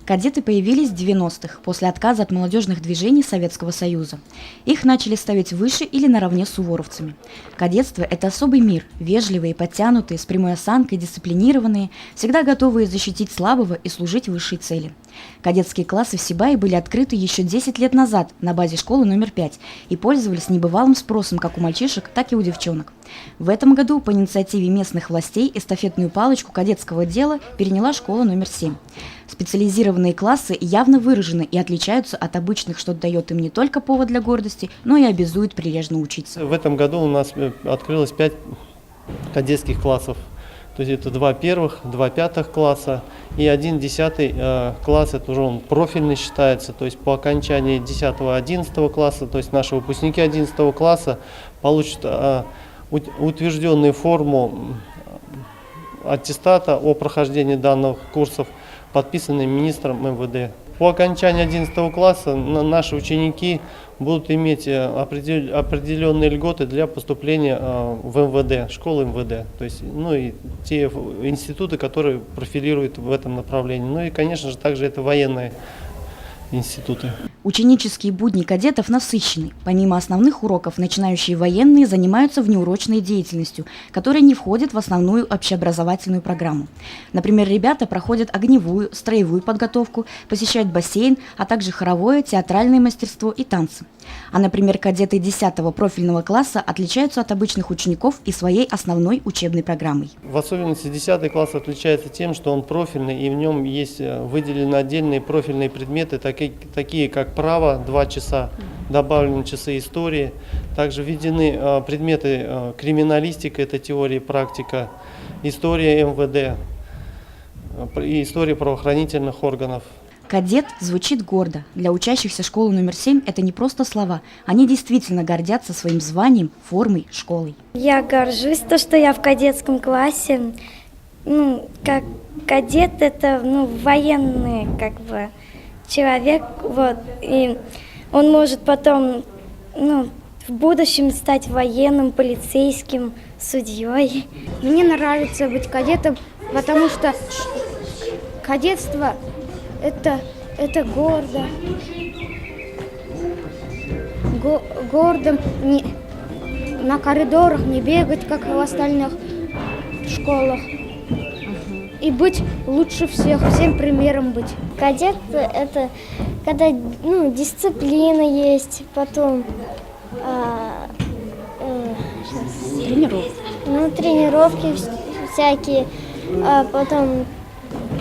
Кадеты появились в 90-х, после отказа от молодежных движений Советского Союза. Их начали ставить выше или наравне с суворовцами. Кадетство – это особый мир, вежливые, подтянутые, с прямой осанкой, дисциплинированные, всегда готовые защитить слабого и служить высшей цели. Кадетские классы в Сибае были открыты еще 10 лет назад на базе школы номер 5 и пользовались небывалым спросом как у мальчишек, так и у девчонок. В этом году по инициативе местных властей эстафетную палочку кадетского дела переняла школа номер 7. Специализированные классы явно выражены и отличаются от обычных, что дает им не только повод для гордости, но и обязует прилежно учиться. В этом году у нас открылось 5 кадетских классов. То есть это 2 первых, 2 пятых класса и 1 10 класс, это уже он профильный считается. То есть по окончании 10-11 класса, то есть наши выпускники 11 класса получат утвержденную форму аттестата о прохождении данных курсов, подписанный министром МВД. По окончании 11 класса наши ученики будут иметь определенные льготы для поступления в МВД, школы МВД, то есть, и те институты, которые профилируют в этом направлении. Ну и, конечно же, также это военные институты. Ученические будни кадетов насыщены. Помимо основных уроков, начинающие военные занимаются внеурочной деятельностью, которая не входит в основную общеобразовательную программу. Например, ребята проходят огневую, строевую подготовку, посещают бассейн, а также хоровое, театральное мастерство и танцы. А, например, кадеты 10-го профильного класса отличаются от обычных учеников и своей основной учебной программой. В особенности 10 класс отличается тем, что он профильный, и в нем есть выделены отдельные профильные предметы, такие как право 2 часа, добавлены часы истории. Также введены предметы криминалистика, это теория и практика, история МВД и история правоохранительных органов. Кадет звучит гордо. Для учащихся школы номер 7 это не просто слова. Они действительно гордятся своим званием, формой, школой. Я горжусь, что я в кадетском классе. Как кадет это военный человек. И он может потом в будущем стать военным, полицейским, судьей. Мне нравится быть кадетом, потому что кадетство это гордо. Гордо на коридорах не бегать, как в остальных школах. И быть лучше всех, всем примером быть. Кадет это когда дисциплина есть, потом тренировки всякие, потом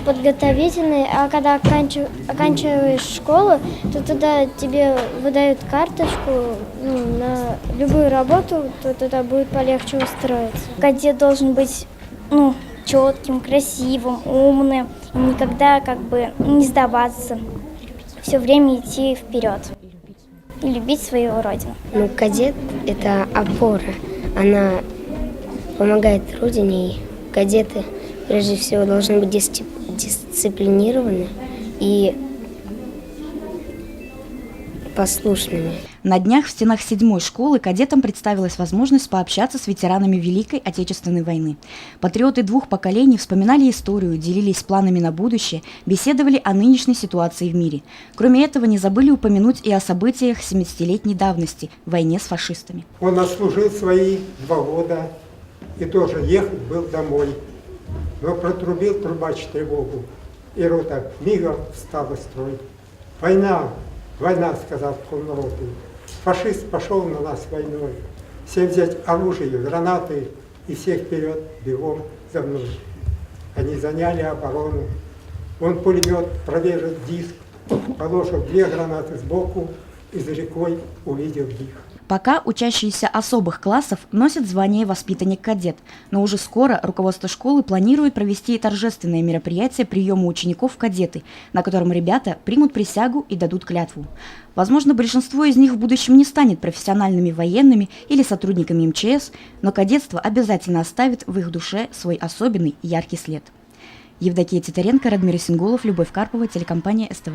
подготовительные, а когда оканчиваешь школу, то туда тебе выдают карточку на любую работу, то туда будет полегче устроиться. Кадет должен быть четким, красивым, умным, и никогда не сдаваться, все время идти вперед и любить свою родину. Кадет – это опора, она помогает родине, и кадеты прежде всего должны быть дисциплинированы и послушными. На днях в стенах 7-й школы кадетам представилась возможность пообщаться с ветеранами Великой Отечественной войны. Патриоты 2 поколений вспоминали историю, делились планами на будущее, беседовали о нынешней ситуации в мире. Кроме этого, не забыли упомянуть и о событиях 70-летней давности – войне с фашистами. Он отслужил свои 2 года и тоже ехать был домой. Но протрубил трубач тревогу, и рота мигом встала в строй. «Война, война!» — сказал полноротный. «Фашист пошел на нас войной. Всем взять оружие, гранаты и всех вперед, бегом за мной». Они заняли оборону. Он пулемет прорежет диск, положил 2 гранаты сбоку и за рекой увидел их. Пока учащиеся особых классов носят звание воспитанник-кадет, но уже скоро руководство школы планирует провести торжественное мероприятие приема учеников в кадеты, на котором ребята примут присягу и дадут клятву. Возможно, большинство из них в будущем не станет профессиональными военными или сотрудниками МЧС, но кадетство обязательно оставит в их душе свой особенный яркий след. Евдокия Титаренко, Радмир Исенгулов, Любовь Карпова, телекомпания СТВ.